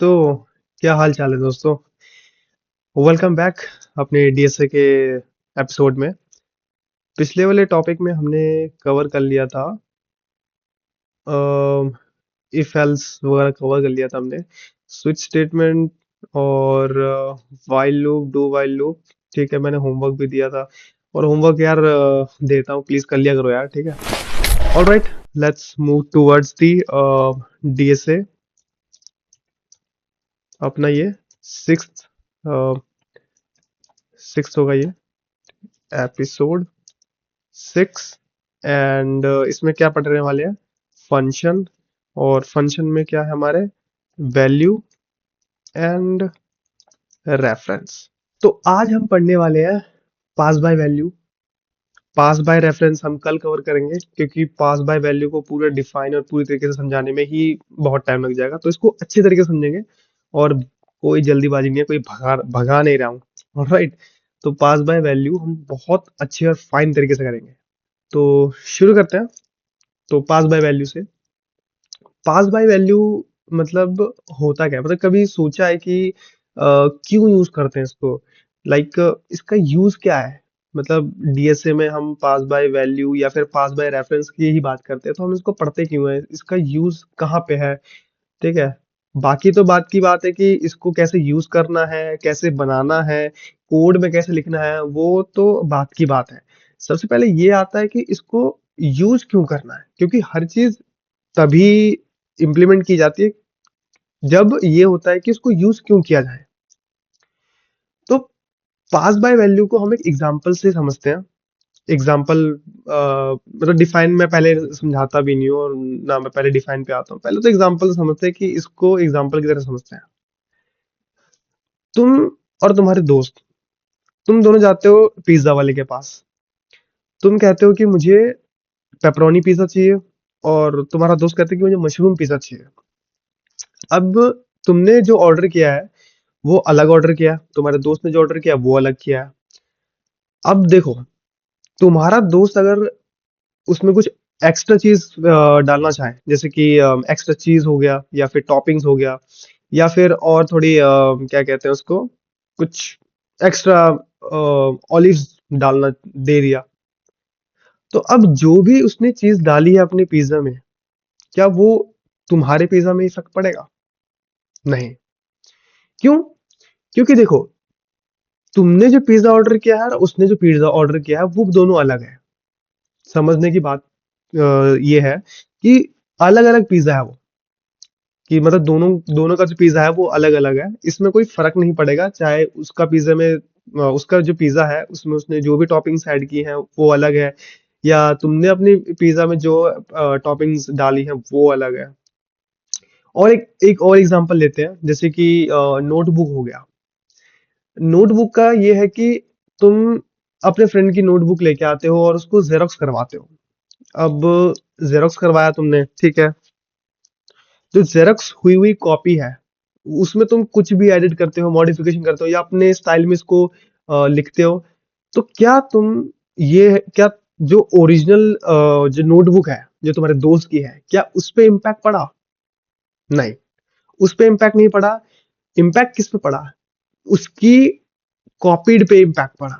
तो क्या हाल चाल है दोस्तों। वेलकम बैक अपने डीएसए के एपिसोड में। पिछले वाले टॉपिक में हमने कवर कर लिया था, इफ एल्स वगैरह कवर कर लिया था हमने, स्विच स्टेटमेंट और while loop, do while loop. ठीक है, मैंने होमवर्क भी दिया था और होमवर्क यार देता हूँ, प्लीज कर लिया करो यार, ठीक है। Alright, let's move towards the DSA. अपना ये सिक्स्थ सिक्स्थ होगा ये एपिसोड 6। एंड इसमें क्या पढ़ने वाले हैं, फंक्शन। और फंक्शन में क्या है हमारे, वैल्यू एंड रेफरेंस। तो आज हम पढ़ने वाले हैं pass by value. Pass by reference हम कल कवर करेंगे, क्योंकि पास बाय वैल्यू को पूरा डिफाइन और पूरी तरीके से समझाने में ही बहुत टाइम लग जाएगा, तो इसको अच्छी तरीके से समझेंगे। और कोई जल्दीबाजी नहीं है, कोई भगा भगा नहीं रहा हूँ। ऑलराइट, तो पास बाय वैल्यू हम बहुत अच्छे और फाइन तरीके से करेंगे। तो शुरू करते हैं। तो पास बाय वैल्यू से, पास बाय वैल्यू मतलब होता क्या है, मतलब कभी सोचा है कि क्यों यूज करते हैं इसको, लाइक इसका यूज क्या है। मतलब डीएसए में हम पास बाय वैल्यू या फिर पास बाय रेफरेंस की ही बात करते हैं, तो हम इसको पढ़ते क्यों है, इसका यूज कहाँ पे है। ठीक है, बाकी तो बात की बात है कि इसको कैसे यूज करना है, कैसे बनाना है, कोड में कैसे लिखना है, वो तो बात की बात है। सबसे पहले ये आता है कि इसको यूज क्यों करना है, क्योंकि हर चीज तभी इम्प्लीमेंट की जाती है जब ये होता है कि इसको यूज क्यों किया जाए। तो पास बाय वैल्यू को हम एक एग्जांपल से समझते हैं। एग्जांपल मतलब डिफाइन मैं पहले समझाता भी नहीं हूँ, और ना मैं पहले डिफाइन पे आता हूँ, पहले तो एग्जांपल से समझते हैं कि इसको एग्जांपल की तरह समझते हैं। तुम और तुम्हारे दोस्त, तुम दोनों जाते हो पिज्जा वाले के पास। तुम कहते हो कि मुझे पेपरोनी पिज्जा चाहिए, और तुम्हारा दोस्त कहता है कि मुझे मशरूम पिज्जा चाहिए। अब तुमने जो ऑर्डर किया है वो अलग ऑर्डर किया, तुम्हारे दोस्त ने जो ऑर्डर किया वो अलग किया। अब देखो, तुम्हारा दोस्त अगर उसमें कुछ एक्स्ट्रा चीज डालना चाहे, जैसे कि एक्स्ट्रा चीज हो गया, या फिर टॉपिंग्स हो गया, या फिर और थोड़ी क्या कहते हैं उसको, कुछ एक्स्ट्रा ऑलिव्स डालना दे दिया, तो अब जो भी उसने चीज डाली है अपने पिज्जा में, क्या वो तुम्हारे पिज्जा में इफेक्ट पड़ेगा? नहीं। क्यों? क्योंकि देखो, तुमने जो पिज्जा ऑर्डर किया है और उसने जो पिज्जा ऑर्डर किया है वो दोनों अलग है। समझने की बात ये है कि अलग अलग पिज्जा है वो, कि मतलब दोनों दोनों का जो पिज्जा है वो अलग अलग है, इसमें कोई फर्क नहीं पड़ेगा। चाहे उसका पिज्जा में उसका जो पिज्जा है उसमें उसने जो भी टॉपिंग्स ऐड की हैं वो अलग है, या तुमने अपने पिज्जा में जो टॉपिंग्स डाली है वो अलग है। और एक एक और एग्जांपल लेते हैं, जैसे कि नोटबुक हो गया। नोटबुक का ये है कि तुम अपने फ्रेंड की नोटबुक लेके आते हो और उसको जेरोक्स करवाते हो। अब जेरोक्स करवाया तुमने, ठीक है, जो जेरोक्स हुई हुई कॉपी है उसमें तुम कुछ भी एडिट करते हो, मॉडिफिकेशन करते हो, या अपने स्टाइल में इसको लिखते हो, तो क्या तुम ये क्या जो ओरिजिनल जो नोटबुक है जो तुम्हारे दोस्त की है, क्या उस पे इम्पैक्ट पड़ा? नहीं, उस पे इम्पैक्ट नहीं पड़ा। इम्पैक्ट किस पे पड़ा? उसकी कॉपीड पे इम्पैक्ट पड़ा,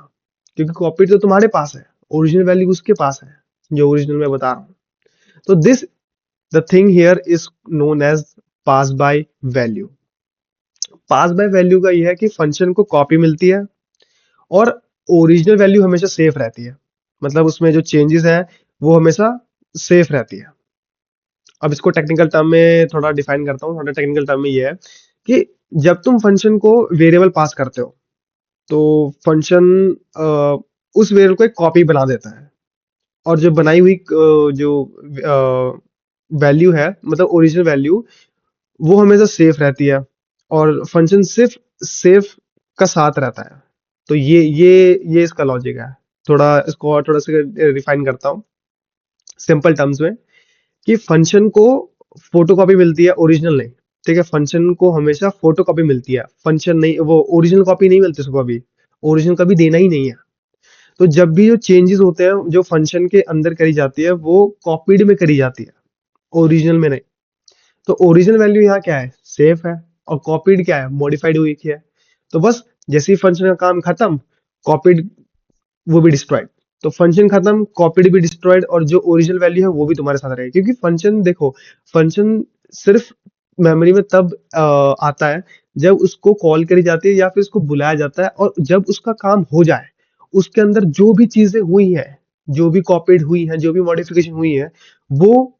क्योंकि कॉपीड तो तुम्हारे पास है, ओरिजिनल वैल्यू उसके पास है, जो ओरिजिनल मैं बता रहा हूँ। तो this the thing here is known as pass by value. Pass by value का यह है कि फंक्शन को कॉपी मिलती है और ओरिजिनल वैल्यू हमेशा सेफ रहती है, मतलब उसमें जो चेंजेस है वो हमेशा सेफ रहती है। अब इसको टेक्निकल टर्म में थोड़ा डिफाइन करता हूँ। थोड़ा टेक्निकल टर्म में ये है कि जब तुम फंक्शन को वेरिएबल पास करते हो, तो फंक्शन उस वेरिएबल को एक कॉपी बना देता है, और जो बनाई हुई जो वैल्यू है, मतलब ओरिजिनल वैल्यू, वो हमेशा सेफ रहती है, और फंक्शन सिर्फ सेफ का साथ रहता है। तो ये इसका लॉजिक है। थोड़ा इसको और थोड़ा सा रिफाइन करता हूँ सिंपल टर्म्स में, कि फंक्शन को फोटोकॉपी मिलती है, ओरिजिनल नहीं। ठीक है, फंक्शन को हमेशा फोटोकॉपी मिलती है, फंक्शन नहीं, वो ओरिजिनल कॉपी नहीं मिलती उसको कभी, ओरिजिनल कभी देना ही नहीं है। तो जब भी जो चेंजेस होते हैं जो फंक्शन के अंदर करी जाती है वो कॉपीड में करी जाती है, ओरिजिनल में नहीं। तो ओरिजिनल वैल्यू यहाँ क्या है, सेफ है। और कॉपीड क्या है, मॉडिफाइड हुई है। तो बस जैसे ही फंक्शन का काम खत्म, कॉपीड वो भी डिस्ट्रॉयड। तो फंक्शन खत्म, कॉपीड भी डिस्ट्रॉयड, और जो ओरिजिनल वैल्यू है वो भी तुम्हारे साथ रहेगी। क्योंकि फंक्शन देखो, फंक्शन सिर्फ मेमोरी में तब आता है जब उसको कॉल करी जाती है या फिर उसको बुलाया जाता है, और जब उसका काम हो जाए, उसके अंदर जो भी चीजें हुई है, जो भी कॉपीड हुई है, जो भी मॉडिफिकेशन हुई है, वो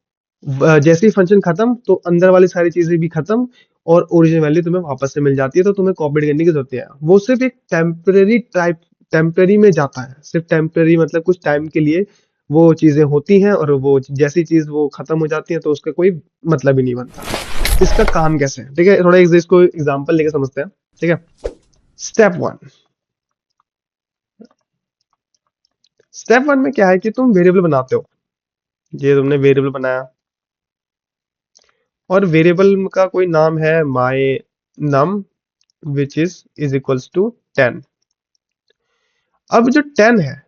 जैसे ही फंक्शन खत्म तो अंदर वाली सारी चीजें भी खत्म, और ओरिजिनल वैल्यू तुम्हें वापस से मिल जाती है। तो तुम्हें कॉपी करने की जरूरत है, वो सिर्फ एक टेम्परेरी टाइप, टेम्परेरी में जाता है, सिर्फ टेम्परेरी मतलब कुछ टाइम के लिए वो चीजें होती हैं, और वो जैसी चीज वो खत्म हो जाती है तो उसका कोई मतलब ही नहीं बनता। इसका काम कैसे है, ठीक है, थोड़ा इसको एग्जांपल लेके समझते हैं, ठीक है। स्टेप वन, स्टेप वन में क्या है कि तुम वेरिएबल बनाते हो। ये तुमने वेरिएबल बनाया, और वेरिएबल का कोई नाम है my num which is equals to 10। अब जो 10 है,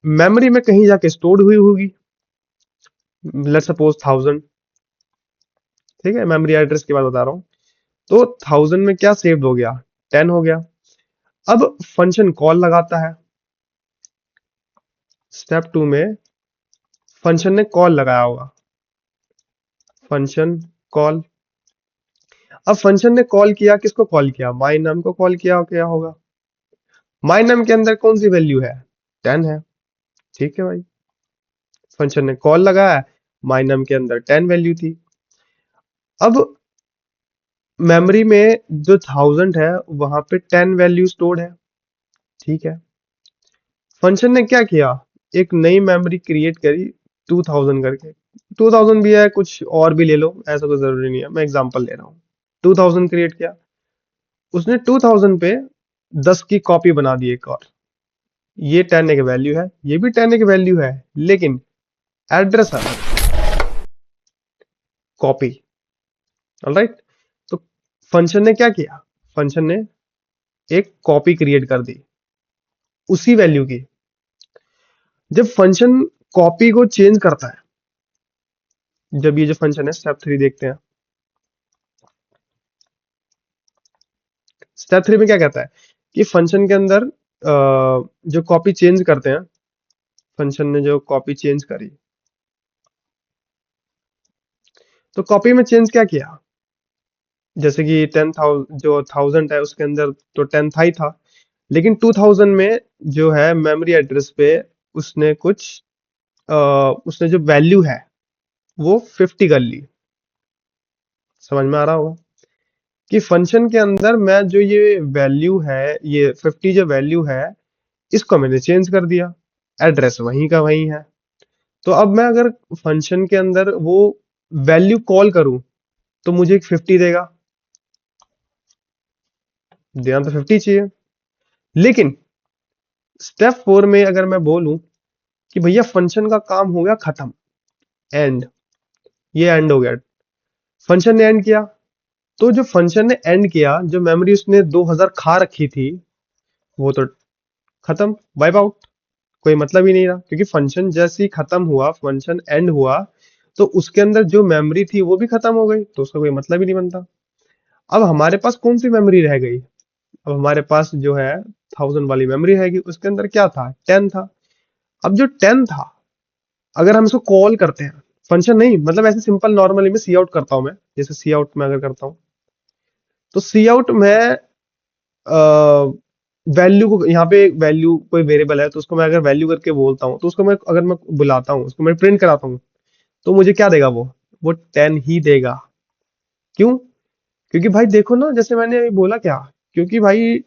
मेमोरी में कहीं जाके स्टोर्ड हुई होगी, लेट्स सपोज 1000, ठीक है, मेमोरी एड्रेस की बात बता रहा हूँ। तो 1000 में क्या सेव्ड हो गया, 10 हो गया। अब फंक्शन कॉल लगाता है, स्टेप टू में फंक्शन ने कॉल लगाया होगा, फंक्शन कॉल। अब फंक्शन ने कॉल किया, किसको कॉल किया, my num को कॉल किया, क्या होगा, my num के अंदर कौन सी वैल्यू है, 10 है, ठीक है भाई। फंक्शन ने कॉल लगाया, my num के अंदर 10 वैल्यू थी। अब मेमोरी में जो 1000 है वहां पे 10 वैल्यू स्टोर्ड है, ठीक है। फंक्शन ने क्या किया, एक नई मेमोरी क्रिएट करी 2000 करके। 2000 भी है, कुछ और भी ले लो, ऐसा कोई जरूरी नहीं है, मैं एग्जांपल ले रहा हूँ। 2000 क्रिएट किया उसने, 2000 पे 10 की कॉपी बना दी एक और। ये 10 एक वैल्यू है, ये भी 10 एक वैल्यू है, लेकिन एड्रेस अलग, कॉपी। ऑलराइट। तो फंक्शन ने क्या किया, फंक्शन ने एक कॉपी क्रिएट कर दी उसी वैल्यू की। जब फंक्शन कॉपी को चेंज करता है, जब ये जो फंक्शन है, स्टेप 3 देखते हैं। स्टेप 3 में क्या कहता है कि फंक्शन के अंदर जो कॉपी चेंज करते हैं, फंक्शन ने जो कॉपी चेंज करी, तो कॉपी में चेंज क्या किया, जैसे कि 10,000 जो 1000 है उसके अंदर तो 10 था ही था, लेकिन 2000 में जो है मेमोरी एड्रेस पे उसने कुछ उसने जो वैल्यू है वो 50 कर ली। समझ में आ रहा होगा कि फंक्शन के अंदर मैं जो ये वैल्यू है, ये 50 जो वैल्यू है, इसको मैंने चेंज कर दिया, एड्रेस वहीं का वहीं है। तो अब मैं अगर फंक्शन के अंदर वो वैल्यू कॉल करूं तो मुझे एक 50 देगा, देना तो 50 चाहिए। लेकिन स्टेप 4 में अगर मैं बोलूं कि भैया फंक्शन का काम हो गया खत्म, एंड, ये एंड हो गया, फंक्शन ने एंड किया, तो जो फंक्शन ने एंड किया, जो मेमोरी उसने 2000 खा रखी थी, वो तो खत्म, वाइप आउट, कोई मतलब ही नहीं रहा। क्योंकि फंक्शन जैसे ही खत्म हुआ, फंक्शन एंड हुआ, तो उसके अंदर जो मेमोरी थी वो भी खत्म हो गई, तो उसका कोई मतलब ही नहीं बनता। अब हमारे पास कौन सी मेमोरी रह गई, अब हमारे पास जो है 1000 वाली मेमोरी रहेगी, उसके अंदर क्या था, 10 था। अब जो 10 था, अगर हम इसको कॉल करते हैं, फंक्शन नहीं, मतलब ऐसे सिंपल नॉर्मली में सी आउट करता हूं मैं, जैसे सी आउट में अगर करता हूं, तो सी आउट में वैल्यू को, यहाँ पे वैल्यू कोई वेरिएबल है तो उसको मैं अगर वैल्यू करके बोलता हूँ, तो उसको मैं अगर मैं बुलाता हूँ, उसको मैं प्रिंट कराता हूँ, तो मुझे क्या देगा, वो 10 ही देगा। क्यों, क्योंकि भाई देखो ना, जैसे मैंने अभी बोला क्या, क्योंकि भाई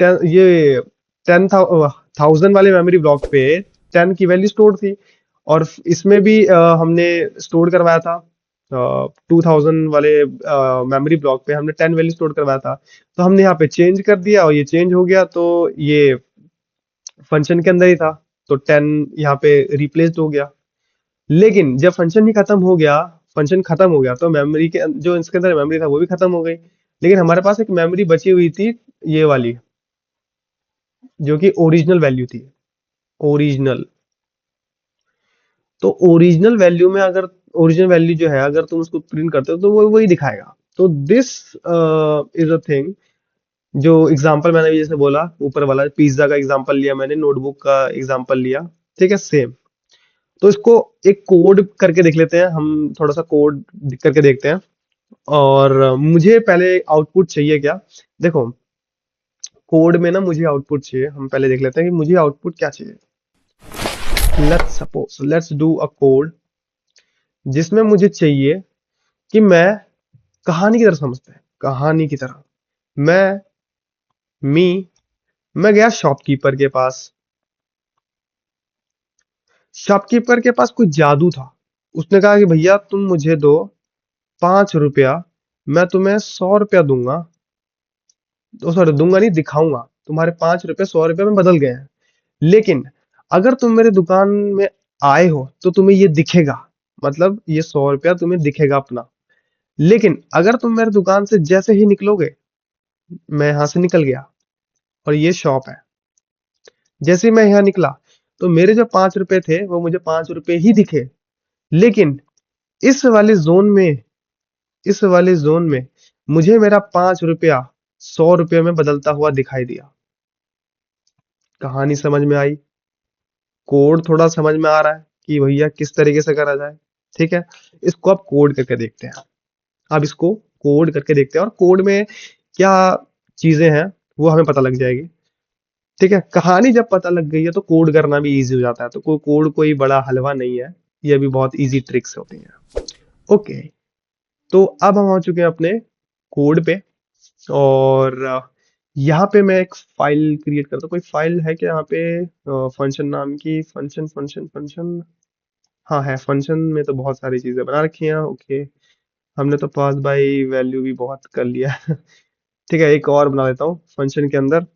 ये 10,000 वाले मेमोरी ब्लॉक पे 10 की वैल्यू स्टोर थी, और इसमें भी हमने स्टोर करवाया था 2000 वाले मेमोरी ब्लॉक पे हमने 10 वैल्यू स्टोर करवाया था। तो हमने यहाँ पे चेंज कर दिया, और ये चेंज हो गया, तो ये फंक्शन के अंदर ही था, तो 10 यहाँ पे रिप्लेस्ड हो गया। लेकिन जब फंक्शन ही खत्म हो गया, फंक्शन खत्म हो गया, तो मेमोरी के जो इसके अंदर मेमोरी था वो भी खत्म हो गई। लेकिन हमारे पास एक मेमोरी बची हुई थी, ये वाली, जो कि ओरिजिनल वैल्यू थी, ओरिजिनल। तो ओरिजिनल वैल्यू में अगर, ओरिजिनल वैल्यू जो है अगर तुम उसको प्रिंट करते हो तो वो वही दिखाएगा। तो दिस इज अ थिंग, जो एग्जांपल मैंने अभी जैसे बोला ऊपर वाला पिज्जा का एग्जांपल लिया मैंने, नोटबुक का एग्जांपल लिया, ठीक है सेम। तो इसको एक कोड करके देख लेते हैं हम, थोड़ा सा कोड करके देखते हैं। और मुझे पहले आउटपुट चाहिए क्या, देखो कोड में ना मुझे आउटपुट चाहिए, हम पहले देख लेते हैं कि मुझे आउटपुट क्या चाहिए। लेट्स डू अ कोड जिसमें मुझे चाहिए कि मैं कहानी की तरह समझते हैं, कहानी की तरह। मैं मी मैं गया शॉपकीपर के पास। शॉपकीपर के पास कोई जादू था। उसने कहा कि भैया तुम मुझे दो 5 रुपया, मैं तुम्हें 100 रुपया दूंगा। तो सॉरी, दूंगा नहीं, दिखाऊंगा। तुम्हारे 5 रुपये 100 रुपये में बदल गए हैं। लेकिन अगर तुम मेरे दुकान में आए हो तो तुम्हें ये दिखेगा, मतलब ये 100 रुपया तुम्हें दिखेगा अपना। लेकिन अगर तुम मेरे दुकान से जैसे ही निकलोगे, मैं यहाँ से निकल गया और ये शॉप है, जैसे ही मैं यहाँ निकला तो मेरे जो 5 रुपए थे वो मुझे 5 रुपए ही दिखे। लेकिन इस वाले जोन में इस वाले जोन में मुझे मेरा 5 रुपया 100 रुपये में बदलता हुआ दिखाई दिया। कहानी समझ में आई, कोड थोड़ा समझ में आ रहा है कि भैया किस तरीके से करा जाए, ठीक है। इसको आप कोड करके देखते हैं। अब इसको कोड करके देखते हैं और कोड में क्या चीजें हैं वो हमें पता लग जाएगी, ठीक है। कहानी जब पता लग गई है तो कोड करना भी इजी हो जाता है। तो कोड कोई बड़ा हलवा नहीं है, ये भी बहुत इजी ट्रिक्स होती हैं। ओके, तो अब हम आ चुके हैं अपने कोड पे। और यहाँ पे मैं एक फाइल क्रिएट करता हूँ। कोई फाइल है क्या यहाँ पे, फंक्शन नाम की, फंक्शन फंक्शन फंक्शन, हाँ है। फंक्शन में तो बहुत सारी चीजें बना रखी हैं। ओके, हमने तो पास बाय वैल्यू भी बहुत कर लिया है। ठीक है, एक और बना लेता हूँ फंक्शन के अंदर।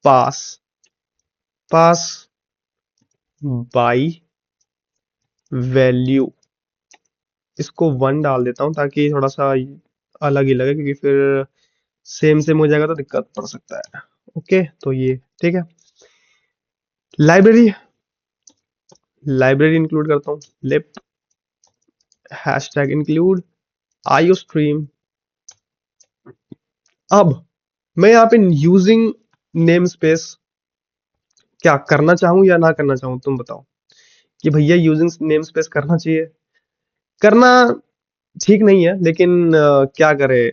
पास पास बाय वैल्यू, इसको 1 डाल देता हूँ ताकि थोड़ा सा अलग ही लगे, क्योंकि फिर सेम सेम हो जाएगा तो दिक्कत पड़ सकता है। ओके, तो ये ठीक है। लाइब्रेरी लाइब्रेरी इंक्लूड करता हूँ, लिप हैशटैग इंक्लूड आईओस्ट्रीम। अब मैं यहाँ पे यूजिंग नेम स्पेस क्या करना चाहूँ या ना करना चाहूँ, तुम बताओ कि भैया यूजिंग नेम स्पेस करना चाहिए। करना ठीक नहीं है, लेकिन क्या करे,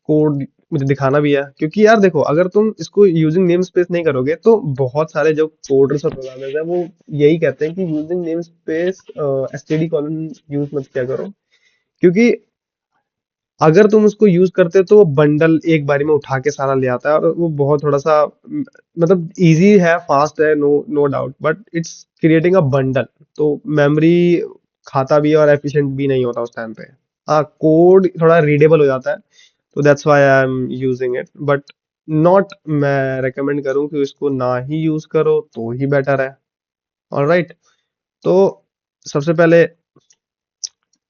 कोड मुझे दिखाना भी है। क्योंकि यार देखो, अगर तुम इसको यूजिंग नेम स्पेस नहीं करोगे तो बहुत सारे जो कोडर्स और प्रोग्रामर्स हैं वो यही कहते हैं कि using name space STD colon use मत किया करो। क्योंकि अगर तुम उसको यूज करते तो वो बंडल एक बारी में उठा के सारा ले आता है, और वो बहुत थोड़ा सा मतलब इजी है, फास्ट है, no no doubt, but it's creating a bundle. तो मेमोरी खाता भी है और एफिशिएंट भी नहीं होता उस टाइम पे। हाँ, कोड थोड़ा रीडेबल हो जाता है, तो that's why I am using it, but not, मैं रेकमेंड करूँ कि इसको ना ही यूज करो तो ही बेटर है। ऑलराइट, तो सबसे पहले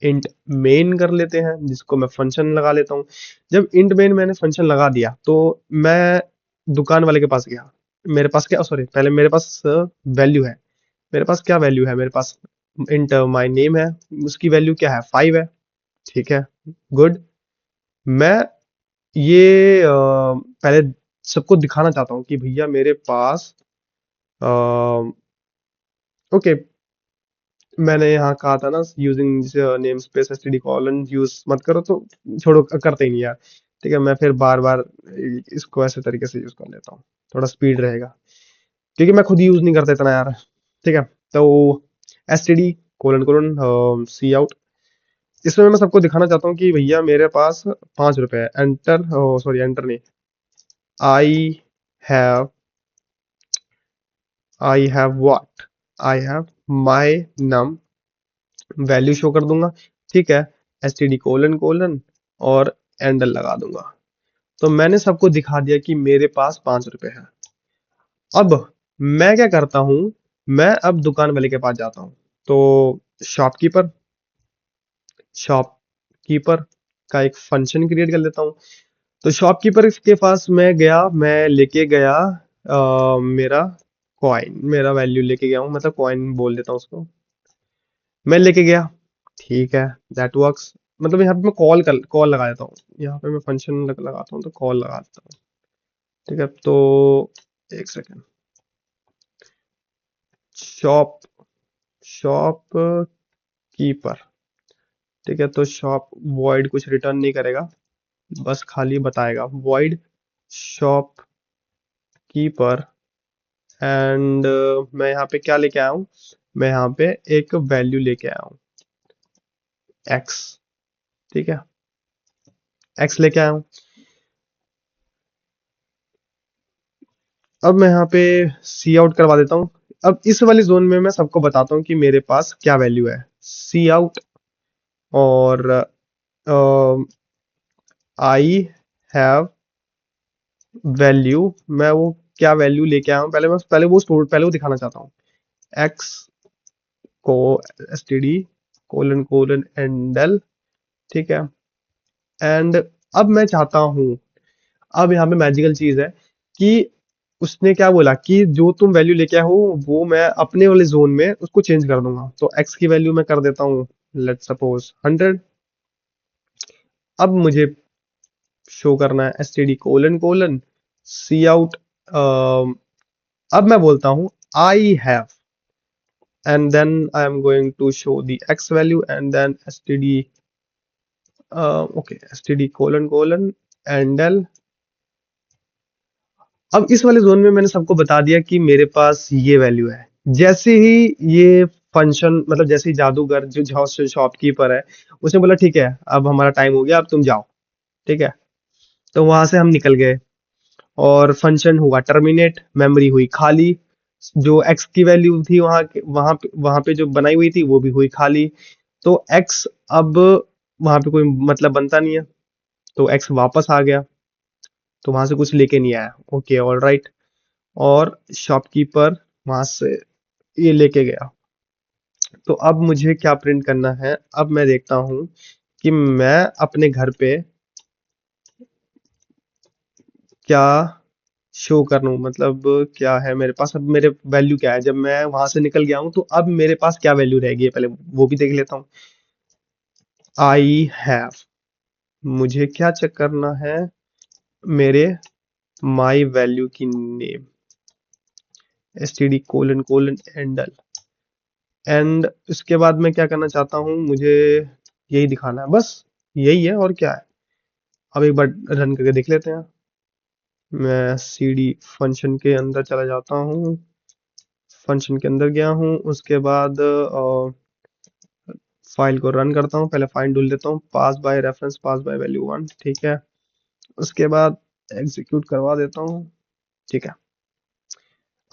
इंट मेन कर लेते हैं, जिसको मैं फंक्शन लगा लेता हूँ। जब इंट मेन मैंने फंक्शन लगा दिया तो मैं दुकान वाले के पास गया। मेरे पास क्या, सॉरी, पहले मेरे पास वैल्यू है। मेरे पास क्या वैल्यू है, मेरे पास इंट माय नेम है, उसकी वैल्यू क्या है, 5 है, ठीक है, गुड। मैं ये पहले सबको दिखाना चाहता हूँ कि भैया मेरे पास ओके, मैंने यहाँ कहा था ना using name space STD colon use मत करो, तो छोड़ो, करते ही नहीं यार। ठीक है, मैं फिर बार बार इसको ऐसे तरीके से यूज कर लेता हूँ, थोड़ा स्पीड रहेगा, क्योंकि मैं खुद यूज नहीं करता इतना यार। ठीक है, तो STD colon colon C out, इसमें मैं सबको दिखाना चाहता हूँ कि भैया मेरे पास 5 रुपए है। एंटर, सॉरी एंटर नहीं, I have I have what, I have my num, value show कर दूंगा, ठीक है, एसटीडी कोलन कोलन और एंडल लगा दूंगा। तो मैंने सबको दिखा दिया कि मेरे पास 5 रुपए है। अब मैं क्या करता हूँ, मैं अब दुकान वाले के पास जाता हूँ। तो शॉपकीपर शॉपकीपर का एक फंक्शन क्रिएट कर लेता हूँ। तो शॉपकीपर के पास मैं गया, मैं लेके गया मेरा कॉइन, मेरा वैल्यू लेके गया हूँ, मतलब कॉइन बोल देता हूँ उसको। मैं लेके गया, ठीक है, दैट वर्क्स। मतलब यहाँ पे मैं कॉल लगा देता हूँ, यहाँ पे मैं फंक्शन लगाता हूँ तो कॉल लगा देता हूँ। ठीक है, तो एक सेकेंड। Shop shop keeper. ठीक है, तो शॉप वॉइड कुछ रिटर्न नहीं करेगा, बस खाली बताएगा वॉइड शॉप कीपर। एंड मैं यहाँ पे क्या लेके आया हूँ, मैं यहाँ पे एक वैल्यू लेके आया हूँ, एक्स। ठीक है, एक्स लेके आया हूँ। अब मैं यहाँ पे सी आउट करवा देता हूँ। अब इस वाले जोन में मैं सबको बताता हूँ कि मेरे पास क्या वैल्यू है। सी आउट और आई हैव वैल्यू। मैं वो क्या वैल्यू लेके आया हूँ, पहले वो दिखाना चाहता हूँ। एक्स को S T D colon colon endl. ठीक है, एंड अब मैं चाहता हूँ, अब यहाँ पे मैजिकल चीज है कि उसने क्या बोला कि जो तुम वैल्यू लेके आए हो वो मैं अपने वाले जोन में उसको चेंज कर दूंगा। तो एक्स की वैल्यू मैं कर देता हूँ, लेट सपोज 100। अब मुझे शो करना है S T D colon colon C out. अब मैं बोलता हूँ I have, and then I am going to show the X value and then std, okay, std colon colon endl. अब इस वाले जोन में मैंने सबको बता दिया कि मेरे पास ये वैल्यू है। जैसे ही ये फंक्शन, मतलब जैसे ही जादूगर जो शॉपकीपर है, उसने बोला ठीक है अब हमारा टाइम हो गया, अब तुम जाओ। ठीक है, तो वहां से हम निकल गए और फंक्शन हुआ टर्मिनेट, मेमोरी हुई खाली। जो एक्स की वैल्यू थी वहां पे जो बनाई हुई थी वो भी हुई खाली। तो एक्स अब वहां पे कोई मतलब बनता नहीं है, तो एक्स वापस आ गया, तो वहां से कुछ लेके नहीं आया। Okay, all right. और शॉपकीपर वहां से ये लेके गया। तो अब मुझे क्या प्रिंट करना है, अब मैं देखता हूँ कि मैं अपने घर पे क्या शो कर लूं, मतलब क्या है मेरे पास, अब मेरे वैल्यू क्या है। जब मैं वहां से निकल गया हूं तो अब मेरे पास क्या वैल्यू रहेगी, पहले वो भी देख लेता हूँ। आई हैव, मुझे क्या चेक करना है, मेरे माई वैल्यू की name std colon colon endl. And उसके बाद मैं क्या करना चाहता हूँ, मुझे यही दिखाना है, बस यही है और क्या है। अब एक बार रन करके देख लेते हैं। मैं cd फंक्शन के अंदर चला जाता हूँ, फंक्शन के अंदर गया हूँ, उसके बाद फाइल को रन करता हूँ। पहले फाइल ढूंढ लेता हूँ, pass by reference pass by value 1। ठीक है, उसके बाद एग्जीक्यूट करवा देता हूँ। ठीक है,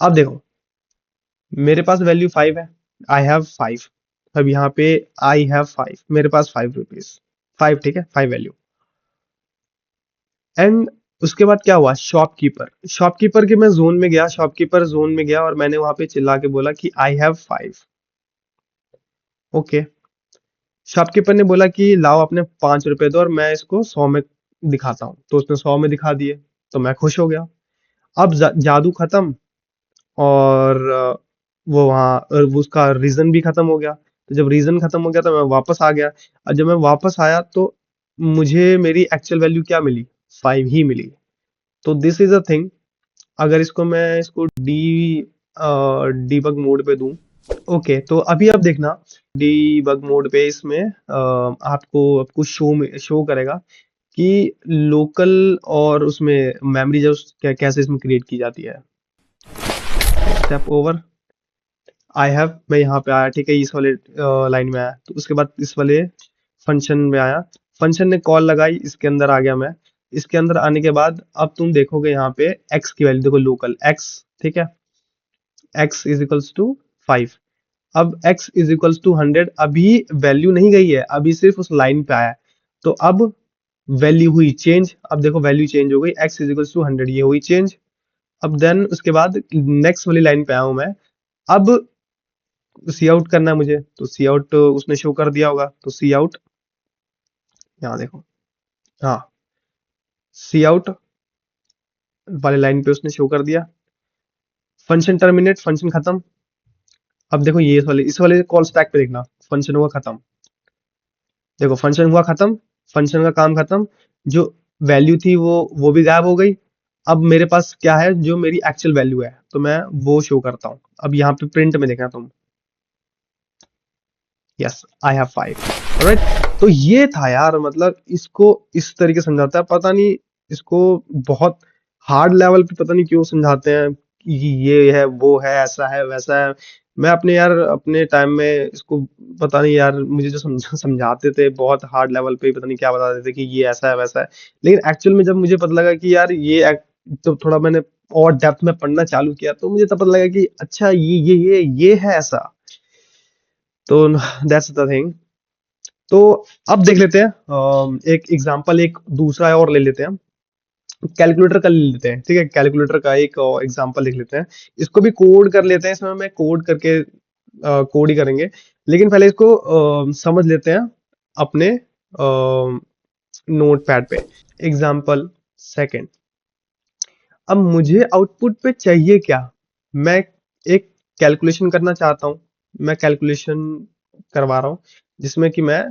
अब देखो मेरे पास वैल्यू 5 है, आई हैव 5। अब यहाँ पे आई हैव 5, मेरे पास 5 रुपीज, 5। ठीक है, 5 वैल्यू। एंड उसके बाद क्या हुआ, शॉपकीपर, शॉपकीपर के मैं जोन में गया, शॉपकीपर जोन में गया और मैंने वहां पे चिल्ला के बोला कि आई हैव 5। ओके, शॉपकीपर ने बोला कि लाओ अपने 5 रुपए दो और मैं इसको 100 में दिखाता हूँ। तो उसने 100 में दिखा दिए, तो मैं खुश हो गया। अब जादू खत्म, और वो वहाँ वो उसका रीजन भी खत्म हो गया। तो जब रीजन खत्म हो गया तो मैं वापस आ गया, और जब मैं वापस आया तो मुझे मेरी एक्चुअल वैल्यू क्या मिली, 5 ही मिली। तो दिस इज अ थिंग। अगर इसको डीबग मोड पे दूं, ओके, तो अभी आप देखना डीबग मोड पे इसमें आपको शो करेगा कि लोकल और उसमें मेमोरी जो कैसे इसमें क्रिएट की जाती है। स्टेप ओवर, आई हैव, मैं यहाँ पे आया। ठीक है, इस वाले लाइन में आया, तो उसके बाद इस वाले फंक्शन में आया, फंक्शन ने कॉल लगाई, इसके अंदर आ गया मैं। इसके अंदर आने के बाद अब तुम देखोगे यहाँ पे एक्स की वैल्यू देखो, लोकल एक्स। ठीक है, एक्स इज इक्वल्स टू 5। अब x इज इक्वल्स टू 100, अभी वैल्यू नहीं गई है, अभी सिर्फ उस लाइन पे आया है। तो अब वैल्यू हुई चेंज, अब देखो वैल्यू चेंज हो गई, x इज इक्वल्स टू 100, ये हुई चेंज। अब देन उसके बाद नेक्स्ट वाली लाइन पे आया हूं मैं। अब सी आउट करना है मुझे, तो सी आउट उसने शो कर दिया होगा, तो सी आउट, यहाँ देखो, हाँ, सी आउट वाले लाइन पे उसने शो कर दिया। फंक्शन टर्मिनेट, फंक्शन खत्म। अब देखो ये इस वाले कॉल स्टैक पे देखना, फंक्शन हुआ खत्म। देखो फंक्शन हुआ खत्म, फंक्शन का काम खत्म, जो वैल्यू थी वो भी गायब हो गई। अब मेरे पास क्या है, जो मेरी एक्चुअल वैल्यू है, तो मैं वो शो करता हूँ। अब यहाँ पे प्रिंट में देखना तुम, यस आई हैव 5। ऑलराइट, तो ये था यार, मतलब इसको इस तरीके से समझाता है, पता नहीं इसको बहुत हार्ड लेवल पे पता नहीं क्यों समझाते हैं कि ये है वो है ऐसा है वैसा है। मैं अपने यार अपने टाइम में इसको पता नहीं यार, मुझे जो समझाते थे बहुत हार्ड लेवल पे, पता नहीं क्या बताते थे कि ये ऐसा है वैसा है। लेकिन एक्चुअल में जब मुझे पता लगा कि यार जब थोड़ा मैंने और डेप्थ में पढ़ना चालू किया, तो मुझे तब पता लगा कि अच्छा ये है ऐसा। तो दैट्स द थिंग। तो अब देख लेते हैं एक एग्जांपल, एक दूसरा और ले लेते हैं। कैलकुलेटर का ले लेते हैं, ठीक है, कैलकुलेटर का एक एग्जांपल देख लेते हैं। इसको भी कोड कर लेते हैं, इसमें मैं कोड करके कोड ही करेंगे। लेकिन पहले इसको समझ लेते हैं अपने नोट पैड पे। Example second. अब मुझे आउटपुट पे चाहिए क्या? मैं एक कैलकुलेशन करना चाहता हूँ। मैं कैलकुलेशन करवा रहा हूँ जिसमें कि मैं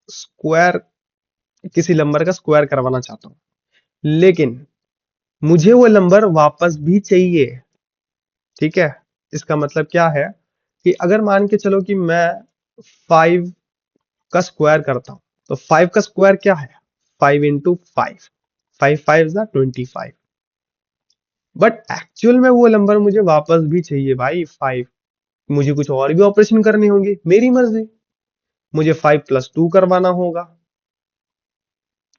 स्क्वायर, किसी नंबर का स्क्वायर करवाना चाहता हूँ। लेकिन मुझे वो नंबर वापस भी चाहिए, ठीक है। इसका मतलब क्या है कि अगर मान के चलो कि मैं 5 का स्क्वायर करता हूँ, तो 5 का स्क्वायर क्या है? 5 इंटू 5, 5 5 25। बट एक्चुअल में वो नंबर मुझे वापस भी चाहिए भाई 5। मुझे कुछ और भी ऑपरेशन करने होंगे, मेरी मर्जी। मुझे 5 प्लस 2 करवाना होगा,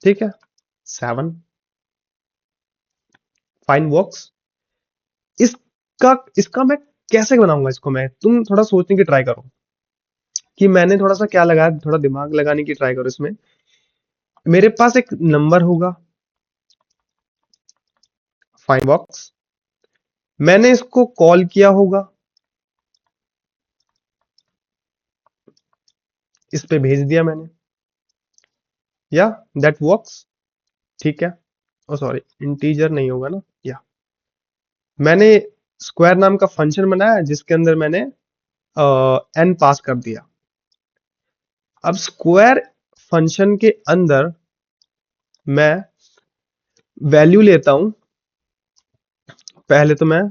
ठीक है, 7। Fine works. इसका इसका मैं कैसे बनाऊंगा इसको? मैं, तुम थोड़ा सोचने की ट्राई करो कि मैंने थोड़ा सा क्या लगाया, थोड़ा दिमाग लगाने की ट्राई करो इसमें। मेरे पास एक नंबर होगा, फाइन बॉक्स। मैंने इसको कॉल किया होगा, इस पे भेज दिया मैंने, या दैट वर्क्स, ठीक है। ओ सॉरी, इंटीजर नहीं होगा ना, या मैंने स्क्वायर नाम का फंक्शन बनाया जिसके अंदर मैंने एन पास कर दिया। अब स्क्वायर फंक्शन के अंदर मैं वैल्यू लेता हूं। पहले तो मैं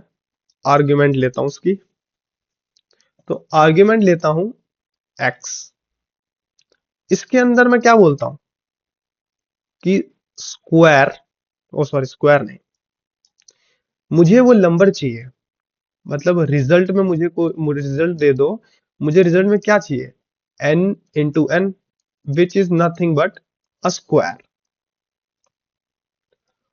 आर्ग्यूमेंट लेता हूं उसकी, तो आर्ग्यूमेंट लेता हूं एक्स। इसके अंदर मैं क्या बोलता हूं कि स्क्वायर, ओ सॉरी स्क्वायर नहीं, मुझे वो नंबर चाहिए। मतलब रिजल्ट में मुझे रिजल्ट दे दो। मुझे रिजल्ट में क्या चाहिए? n into N, which is nothing but a square.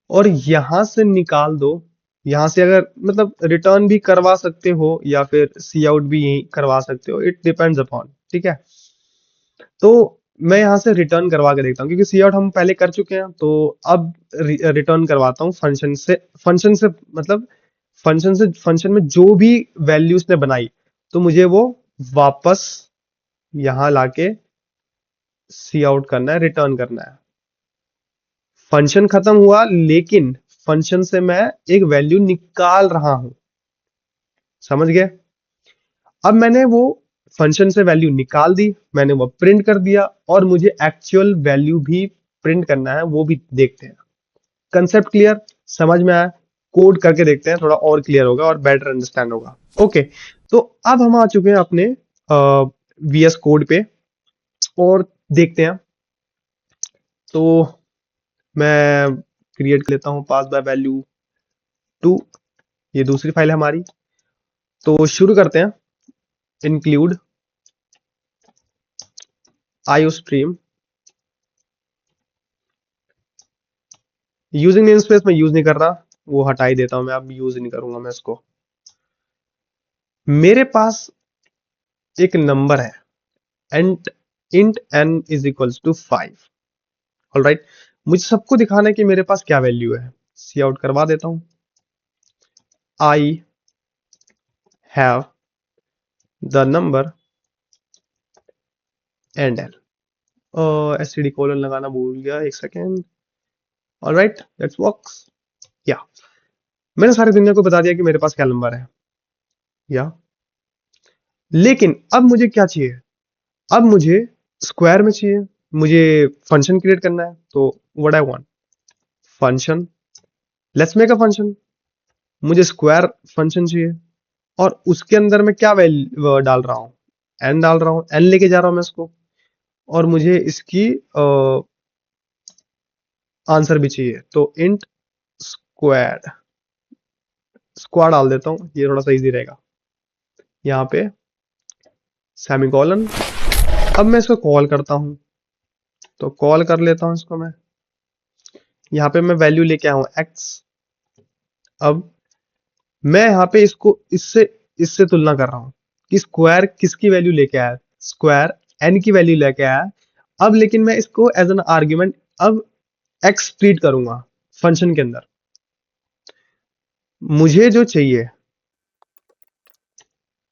और यहां से निकाल दो। यहां से अगर मतलब रिटर्न भी करवा सकते हो या फिर सी आउट भी यही करवा सकते हो, इट डिपेंड्स अपॉन, ठीक है। तो मैं यहाँ से रिटर्न करवा के देखता हूँ, क्योंकि सी आउट हम पहले कर चुके हैं, तो अब रिटर्न करवाता हूँ फंक्शन से। फंक्शन से मतलब फंक्शन में जो भी वैल्यू उसने बनाई, तो मुझे वो वापस यहाँ लाके सी आउट करना है, रिटर्न करना है। फंक्शन खत्म हुआ, लेकिन फंक्शन से मैं एक वैल्यू निकाल रहा हूं, समझ गए? अब मैंने वो फंक्शन से वैल्यू निकाल दी, मैंने वो प्रिंट कर दिया, और मुझे एक्चुअल वैल्यू भी प्रिंट करना है, वो भी देखते हैं। Concept clear? समझ में आया? कोड करके देखते हैं, थोड़ा और क्लियर होगा और बेटर अंडरस्टैंड होगा। ओके, तो अब हम आ चुके हैं अपने वीएस कोड पे, और देखते हैं। तो मैं क्रिएट कर लेता हूँ पास बाय वैल्यू 2, ये दूसरी फाइल है हमारी। तो शुरू करते हैं। Include iostream. Using name space मैं यूज नहीं कर रहा, वो हटा ही देता हूं मैं, अब यूज नहीं करूंगा मैं इसको। मेरे पास एक नंबर है, and int n is equals to 5। Alright, मुझे सबको दिखाना है कि मेरे पास क्या वैल्यू है। सी आउट करवा देता हूं। I have the number and L. STD colon लगाना भूल गया, एक सेकेंड। Alright, let's works. या मैंने सारी दुनिया को बता दिया कि मेरे पास क्या नंबर है, या लेकिन अब मुझे क्या चाहिए? अब मुझे स्क्वायर में चाहिए। मुझे फंक्शन क्रिएट करना है, तो what I want, function, let's make a function. मुझे स्क्वायर फंक्शन चाहिए, और उसके अंदर मैं क्या वैल्यू डाल रहा हूँ, एन डाल रहा हूँ, एन लेके जा रहा हूँ मैं इसको, और मुझे इसकी आंसर भी चाहिए, तो इंट स्क्वायर, स्क्वायर डाल देता हूँ, ये थोड़ा सा इजी रहेगा। यहाँ पे सेमीकोलन। अब मैं इसको कॉल करता हूँ, तो कॉल कर लेता हूँ इसको मैं। यहाँ पे मैं वैल्यू लेके आया हूँ x। अब मैं यहाँ पे इसको इससे इससे तुलना कर रहा हूँ कि स्क्वायर किसकी वैल्यू लेके आया, स्क्वायर n की वैल्यू लेके आया। अब लेकिन मैं इसको एज एन आर्ग्यूमेंट अब x ट्रीट करूंगा फंक्शन के अंदर। मुझे जो चाहिए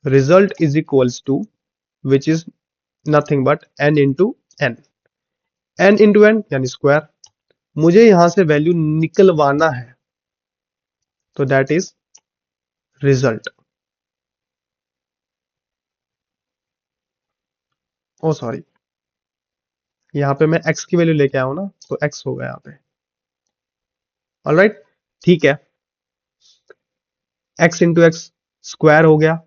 result is equals to which is nothing but n into N, n into N यानी स्क्वायर। मुझे यहां से वैल्यू निकलवाना है, तो that is result. Oh sorry, यहाँ पे मैं x की वैल्यू लेके आया हूं ना, तो x होगा यहाँ पे। ऑलराइट, ठीक है, x इंटू एक्स स्क्वायर हो गया,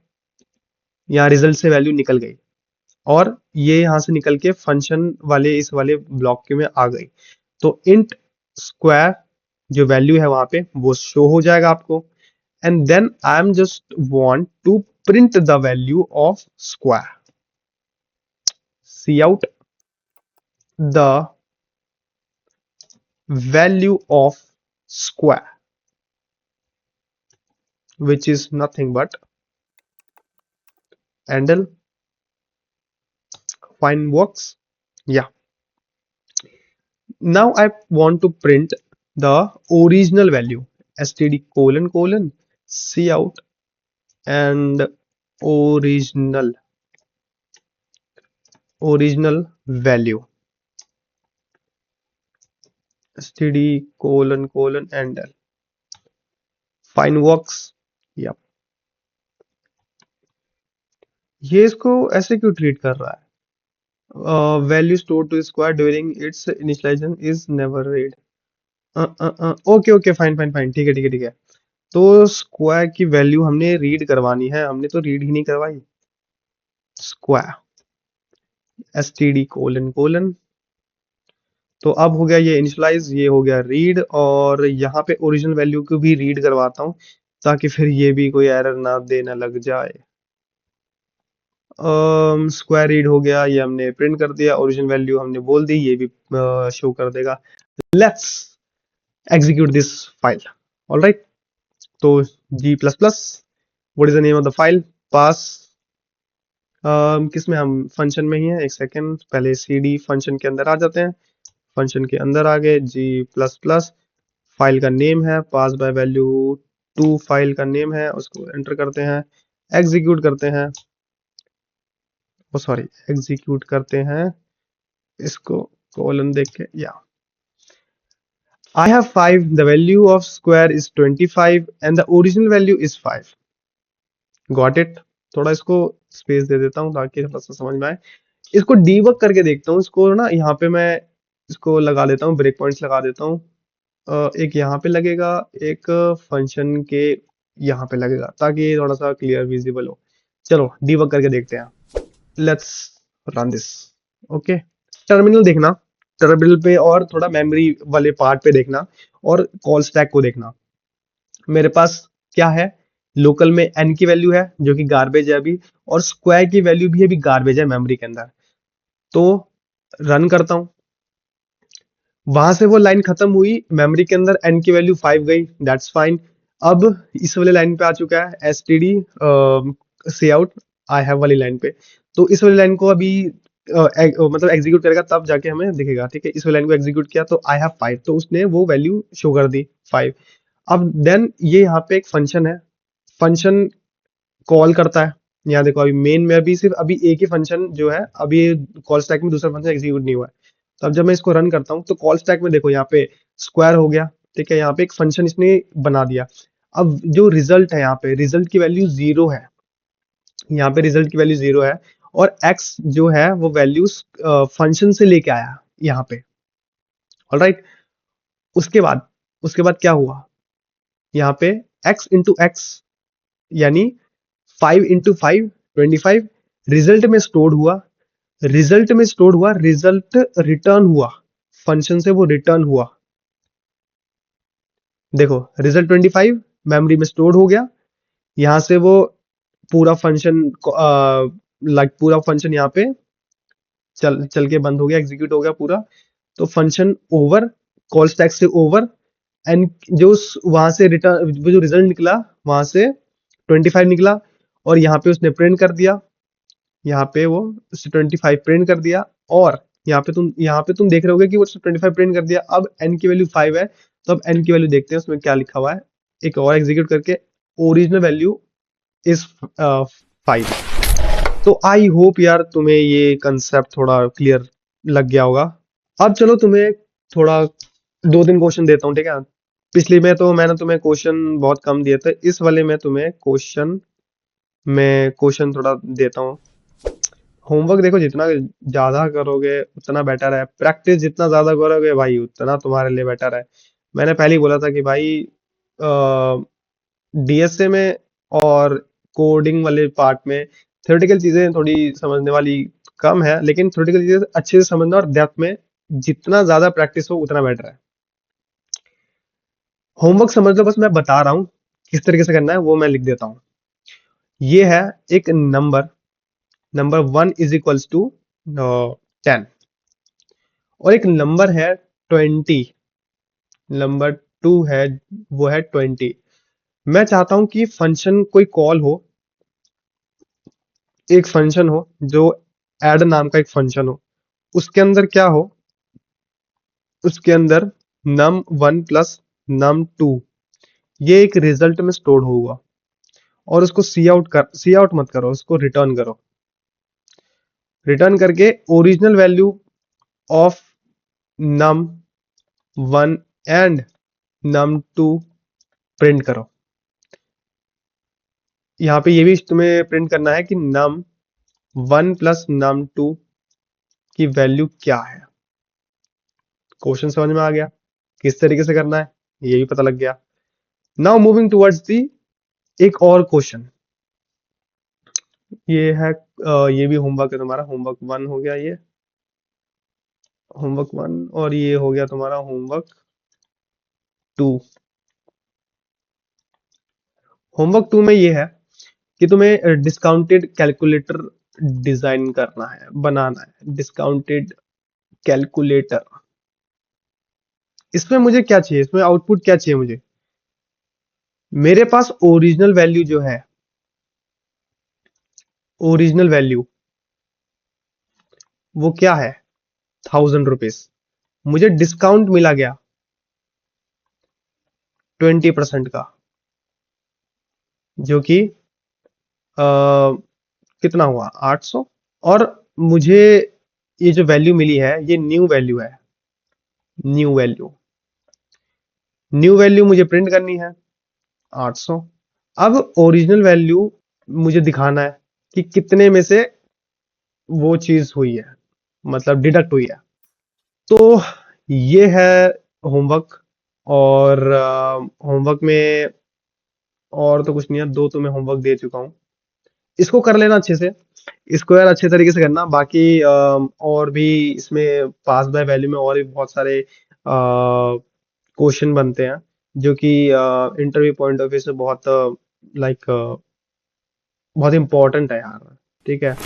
यहाँ रिजल्ट से वैल्यू निकल गई, और ये यहां से निकल के फंक्शन वाले इस वाले ब्लॉक के में आ गई। तो इंट स्क्वायर जो वैल्यू है वहां पे वो शो हो जाएगा आपको, and then I am just want to print the value of square. C out the value of square which is nothing but handle fineworks. Yeah, now I want to print the original value, std colon colon cout and original value, std colon colon handle fineworks. Yeah, ये इसको ऐसे क्यों treat कर रहा है, value store to square during its initialization is never read. Okay okay, fine fine fine, ठीक है ठीक है ठीक है। तो स्क्वायर की वैल्यू हमने रीड करवानी है, हमने तो रीड ही नहीं करवाई। स्क्वायर std कोलन कोलन, तो अब हो गया ये इनिशियलाइज, ये हो गया रीड, और यहाँ पे ओरिजिनल वैल्यू को भी रीड करवाता हूँ ताकि फिर ये भी कोई एरर ना देना लग जाए। स्क्वायर रीड हो गया, ये हमने प्रिंट कर दिया, ओरिजिनल वैल्यू हमने बोल दी, ये भी शो कर देगा। Let's execute this file. Alright, तो g++, what is the name of the file, pass, किस में, हम फंक्शन में ही है। एक सेकेंड, पहले cd फंक्शन के अंदर आ जाते हैं, फंक्शन के अंदर आ गए, g++, फाइल का नेम है, पास बाय वैल्यू 2 फाइल का नेम है, उसको एंटर करते हैं, एग्जीक्यूट करते हैं, ओ सॉरी एग्जीक्यूट करते हैं इसको कोलन देख के। या I have 5, the value of square is 25 and the original value is 5. Got it? थोड़ा इसको स्पेस दे देता हूँ ताकि थोड़ा सा समझ में आए। इसको डीबग करके देखता हूँ, इसको ना यहाँ पे मैं इसको लगा देता हूँ, ब्रेक पॉइंट्स लगा देता हूँ। एक यहाँ पे लगेगा, एक फंक्शन के यहाँ पे लगेगा, ताकि ये थोड़ा सा क्लियर विजिबल हो। चलो डीबग करके देखते हैं, let's run this. Okay, terminal देखना, टर्मिनल पे और थोड़ा मेमोरी वाले पार्ट पे देखना, और कॉल स्टैक को देखना। मेरे पास क्या है, लोकल में n की वैल्यू है जो कि गार्बेज है अभी, और स्क्वायर की वैल्यू भी अभी गार्बेज है मेमोरी के अंदर। तो रन करता हूं, वहां से वो लाइन खत्म हुई, मेमोरी के अंदर n की वैल्यू 5 गई, दैट्स फाइन। अब इस वाले लाइन पे आ चुका है, std C out I have वाली लाइन पे। तो इस वाली लाइन को अभी मतलब एग्जीक्यूट करेगा तब जाके हमें दिखेगा, ठीक है। इस वाली लाइन को एग्जीक्यूट किया तो आई हैव 5, तो उसने वो वैल्यू शो कर दी 5। अब देन ये यहाँ पे एक फंक्शन है, फंक्शन कॉल करता है। यहाँ देखो अभी मेन में अभी सिर्फ अभी एक ही फंक्शन जो है, अभी कॉल स्टैक में दूसरा फंक्शन एग्जीक्यूट नहीं हुआ है। तो अब जब मैं इसको रन करता हूँ तो कॉल स्टैक में देखो यहाँ पे स्क्वायर हो गया, ठीक है, यहाँ पे एक फंक्शन इसने बना दिया। अब जो रिजल्ट है, यहाँ पे रिजल्ट की वैल्यू 0 है, यहाँ पे रिजल्ट की वैल्यू 0 है, और x जो है वो वैल्यूज फंक्शन से लेके आया यहाँ पे। ऑलराइट, उसके बाद क्या हुआ, यहाँ पे x इंटू एक्स यानी 5 इंटू 5 25 रिजल्ट में स्टोर हुआ, रिजल्ट रिटर्न हुआ, फंक्शन से वो रिटर्न हुआ। देखो रिजल्ट 25 मेमोरी में स्टोर हो गया, यहाँ से वो पूरा फंक्शन पूरा फंक्शन यहाँ पे चल चल के बंद हो गया, एग्जीक्यूट हो गया पूरा। तो फंक्शन ओवर, कॉल स्टैक से ओवर, एंड जो वहां से रिटर्न जो रिजल्ट निकला वहां से 25 निकला, और यहाँ पे उसने प्रिंट कर दिया, यहाँ पे वो 25 प्रिंट कर दिया। और यहाँ पे तुम देख रहे होगे कि वो 25 प्रिंट कर दिया। अब n की वैल्यू 5 है, तो अब n की वैल्यू देखते हैं उसमें क्या लिखा हुआ है। एक और एग्जीक्यूट करके ओरिजिनल वैल्यू इज 5। तो आई होप यार तुम्हें ये कंसेप्ट थोड़ा क्लियर लग गया होगा। अब चलो तुम्हें थोड़ा 2-3 क्वेश्चन देता हूँ, ठीक है। पिछली में तो मैंने तुम्हें क्वेश्चन बहुत कम दिए थे, इस वाले में तुम्हें क्वेश्चन थोड़ा देता हूँ। होमवर्क देखो जितना ज्यादा करोगे उतना बेटर है, प्रैक्टिस जितना ज्यादा करोगे भाई उतना तुम्हारे लिए बेटर है। मैंने पहले ही बोला था कि भाई डीएसए में और कोडिंग वाले पार्ट में थ्योरेटिकल चीजें थोड़ी समझने वाली कम है, लेकिन थ्योरेटिकल चीजें अच्छे से समझना और डेप्थ में जितना ज्यादा प्रैक्टिस हो उतना बेटर है। होमवर्क समझ लो, बस मैं बता रहा हूँ किस तरीके से करना है वो मैं लिख देता हूँ। ये है एक नंबर 1 इज इक्वल्स टू 10, और एक नंबर है 20, नंबर 2 है वो है 20। मैं चाहता हूं कि फंक्शन कोई कॉल हो, एक फंक्शन हो जो ऐड नाम का एक फंक्शन हो, उसके अंदर क्या हो, उसके अंदर num1 प्लस num2 ये एक रिजल्ट में स्टोर होगा, और उसको सी आउट मत करो, उसको रिटर्न करो। रिटर्न करके original value of num1 and num2 print करो। यहाँ पे ये भी तुम्हें प्रिंट करना है कि num1 प्लस num2 की वैल्यू क्या है। क्वेश्चन समझ में आ गया किस तरीके से करना है, ये भी पता लग गया। नाउ मूविंग टुवर्ड्स दी एक और क्वेश्चन। ये है ये भी होमवर्क है तुम्हारा, होमवर्क 1 हो गया, ये होमवर्क 1, और ये हो गया तुम्हारा होमवर्क 2। होमवर्क 2 में ये है कि तुम्हें डिस्काउंटेड कैलकुलेटर डिजाइन करना है, बनाना है डिस्काउंटेड कैलकुलेटर। इसमें मुझे क्या चाहिए, इसमें आउटपुट क्या चाहिए मुझे। मेरे पास ओरिजिनल वैल्यू जो है, ओरिजिनल वैल्यू वो क्या है, 1000 रुपीज। मुझे डिस्काउंट मिला गया 20% का, जो कि कितना हुआ 800। और मुझे ये जो वैल्यू मिली है ये न्यू वैल्यू है, न्यू वैल्यू मुझे प्रिंट करनी है 800। अब ओरिजिनल वैल्यू मुझे दिखाना है कि कितने में से वो चीज हुई है, मतलब डिडक्ट हुई है। तो ये है होमवर्क। और होमवर्क में और तो कुछ नहीं है, 2 तो मैं होमवर्क दे चुका हूँ, इसको कर लेना अच्छे से, इसको यार अच्छे तरीके से करना। बाकी और भी इसमें पास बाय वैल्यू में और भी बहुत सारे क्वेश्चन बनते हैं जो कि इंटरव्यू पॉइंट ऑफ व्यू से बहुत लाइक बहुत इंपॉर्टेंट है यार, ठीक है।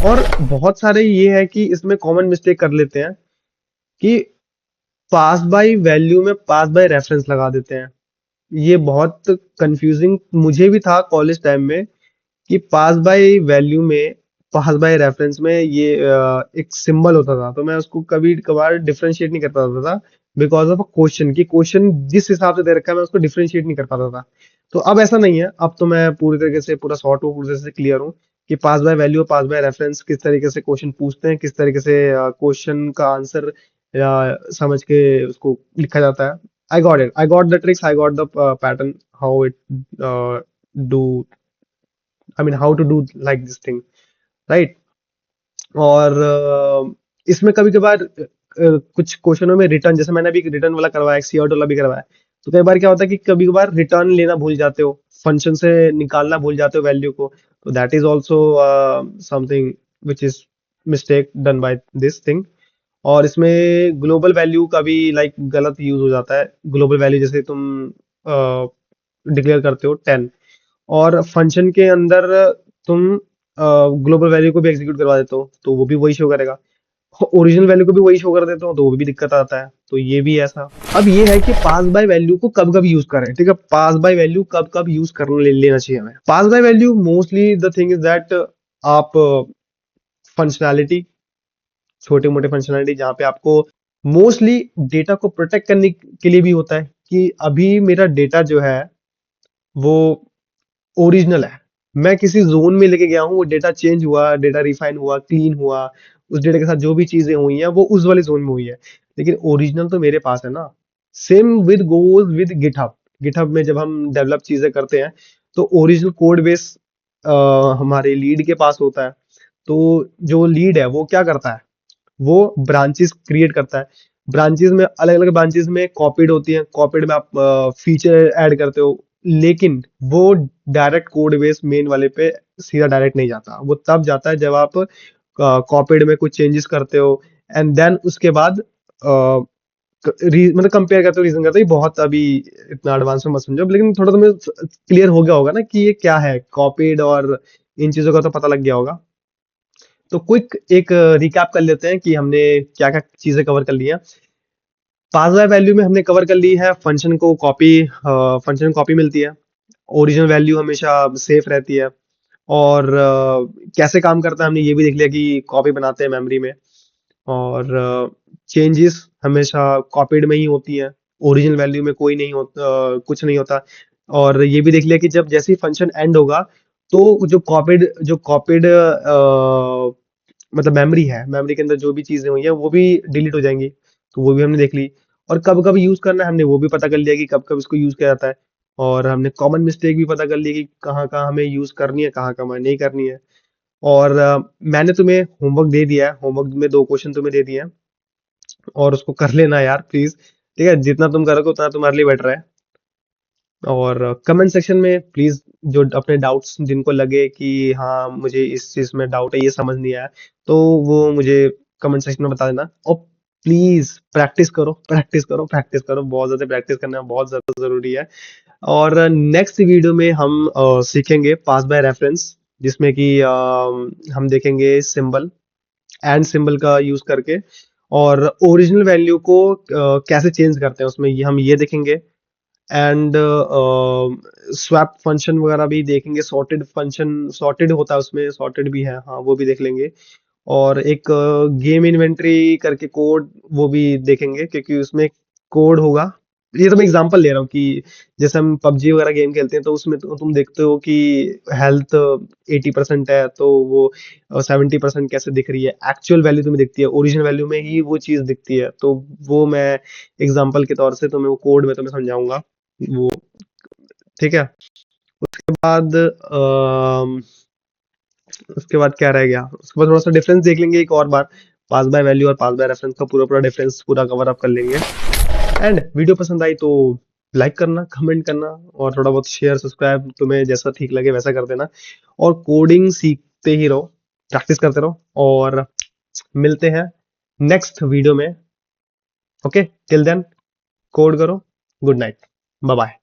और बहुत सारे ये है कि इसमें कॉमन मिस्टेक कर लेते हैं कि पास बाय वैल्यू में पास बाय रेफरेंस लगा देते हैं। ये बहुत कंफ्यूजिंग मुझे भी था कॉलेज टाइम में कि पास बाय वैल्यू में, पास बाय रेफरेंस में ये एक सिंबल होता था, तो मैं उसको कभी कभार डिफरेंशिएट नहीं कर पाता था बिकॉज ऑफ अ क्वेश्चन, कि क्वेश्चन जिस हिसाब से दे रखा है मैं उसको डिफरेंशिएट नहीं कर पाता था। तो अब ऐसा नहीं है, अब तो मैं पूरी तरीके से पूरा शॉर्ट हूँ, पूरी तरीके से क्लियर हूँ कि पास बाय वैल्यू और पास बाय रेफरेंस किस तरीके से क्वेश्चन पूछते हैं, किस तरीके से क्वेश्चन का आंसर समझ के उसको लिखा जाता है। I got it, I got the tricks, I got the pattern, how it do, I mean how to do like this thing, right? और इसमें कभी कभार कुछ क्वेश्चनों में रिटर्न, जैसे मैंने अभी रिटर्न वाला करवाया, एक सीआउट वाला भी करवाया, तो कई बार क्या होता है कि कभी कभार रिटर्न लेना भूल जाते हो, फंक्शन से निकालना भूल जाते हो वैल्यू को, तो that is also something which is mistake done by this thing. और इसमें ग्लोबल वैल्यू का भी लाइक गलत यूज हो जाता है। ग्लोबल वैल्यू जैसे तुम डिक्लेयर करते हो 10, और फंक्शन के अंदर तुम ग्लोबल वैल्यू को भी एग्जीक्यूट करवा देते हो, तो वो भी वही शो करेगा। ओरिजिनल वैल्यू को भी वही शो कर देते हो, तो वो भी दिक्कत आता है। तो ये भी ऐसा। अब ये है कि पास बाय वैल्यू को कब कब यूज करें, ठीक है? पास बाय वैल्यू कब कब यूज करने लेना चाहिए हमें। Pass by value mostly the thing is that आप फंक्शनैलिटी, छोटे मोटे फंक्शनैलिटी जहाँ पे आपको मोस्टली डेटा को प्रोटेक्ट करने के लिए भी होता है कि अभी मेरा डेटा जो है वो ओरिजिनल है। मैं किसी जोन में लेके गया हूँ, वो डेटा चेंज हुआ, डेटा रिफाइन हुआ, क्लीन हुआ, उस डेटा के साथ जो भी चीजें हुई हैं वो उस वाले जोन में हुई है, लेकिन ओरिजिनल तो मेरे पास है ना। Same with goes with GitHub. GitHub में जब हम डेवलप चीजें करते हैं, तो ओरिजिनल कोड बेस हमारे लीड के पास होता है। तो जो लीड है वो क्या करता है, वो ब्रांचेस क्रिएट करता है। ब्रांचेस में अलग अलग ब्रांचेस में कॉपीड होती हैं, कॉपीड में आप फीचर ऐड करते हो, लेकिन वो डायरेक्ट कोड बेस मेन वाले पे सीधा डायरेक्ट नहीं जाता। वो तब जाता है जब आप कॉपीड में कुछ चेंजेस करते हो, एंड देन उसके बाद मतलब कंपेयर करते हो, रीजन करते हो। ये बहुत अभी इतना एडवांस में मत समझो, लेकिन थोड़ा तुम्हें क्लियर हो गया होगा ना कि ये क्या है कॉपीड, और इन चीजों का तो पता लग गया होगा। तो क्विक एक रिकैप कर लेते हैं कि हमने क्या क्या चीजें कवर कर ली हैं। पास बाय वैल्यू में हमने कवर कर ली है फंक्शन को कॉपी, फंक्शन कॉपी मिलती है, ओरिजिनल वैल्यू हमेशा सेफ रहती है, और कैसे काम करता है हमने ये भी देख लिया कि कॉपी बनाते हैं मेमोरी में, और चेंजेस हमेशा कॉपीड में ही होती है, ओरिजिनल वैल्यू में कोई नहीं होता, कुछ नहीं होता। और ये भी देख लिया कि जब जैसे ही फंक्शन एंड होगा, तो जो कॉपीड मतलब मेमोरी है, मेमोरी के अंदर जो भी चीजें हुई है वो भी डिलीट हो जाएंगी, तो वो भी हमने देख ली। और कब कब यूज करना है हमने वो भी पता कर लिया कि कब कब इसको यूज किया जाता है। और हमने कॉमन मिस्टेक भी पता कर ली कि कहाँ कहाँ हमें यूज करनी है, कहाँ कहाँ हमें नहीं करनी है। और मैंने तुम्हें होमवर्क दे दिया है, होमवर्क में 2 क्वेश्चन तुम्हें दे दिए हैं, और उसको कर लेना यार प्लीज, ठीक है? जितना तुम करोगे उतना तुम्हारे लिए बेटर है। और कमेंट सेक्शन में प्लीज जो अपने डाउट्स जिनको लगे कि हाँ मुझे इस चीज में डाउट है, ये समझ नहीं आया, तो वो मुझे कमेंट सेक्शन में बता देना। और प्लीज प्रैक्टिस करो, प्रैक्टिस करो, प्रैक्टिस करो, बहुत ज्यादा प्रैक्टिस करना बहुत ज्यादा जरूरी है। और नेक्स्ट वीडियो में हम सीखेंगे पास बाय रेफरेंस, जिसमें कि हम देखेंगे सिंबल, एंड सिंबल का यूज करके, और ओरिजिनल वैल्यू को कैसे चेंज करते हैं उसमें ये हम ये देखेंगे। एंड स्वैप फंक्शन वगैरह भी देखेंगे, सॉर्टेड फंक्शन, सॉर्टेड होता है उसमें, सॉर्टेड भी है, हाँ वो भी देख लेंगे। और एक गेम इन्वेंटरी करके कोड, वो भी देखेंगे, क्योंकि उसमें कोड होगा। ये तो मैं एग्जांपल ले रहा हूँ कि जैसे हम पबजी वगैरह गेम खेलते हैं, तो उसमें तुम देखते हो कि हेल्थ 80% है, तो वो 70% कैसे दिख रही है, एक्चुअल वैल्यू तुम्हें दिखती है, ओरिजिनल वैल्यू में ही वो चीज दिखती है। तो वो मैं एग्जांपल के तौर से तुम्हें वो कोड में तुम्हें समझाऊंगा वो, ठीक है? बाद उसके बाद क्या रह गया, उसके बाद थोड़ा सा डिफरेंस देख लेंगे एक और बार, पास बाय वैल्यू और पास बाय रेफरेंस का पूरा पूरा डिफरेंस पूरा कवर अप कर लेंगे। एंड वीडियो पसंद आई तो लाइक करना, कमेंट करना, और थोड़ा बहुत शेयर सब्सक्राइब तुम्हें जैसा ठीक लगे वैसा कर देना। और कोडिंग सीखते ही रहो, प्रैक्टिस करते रहो, और मिलते हैं नेक्स्ट वीडियो में। ओके, टिल देन कोड करो। Good night, bye bye.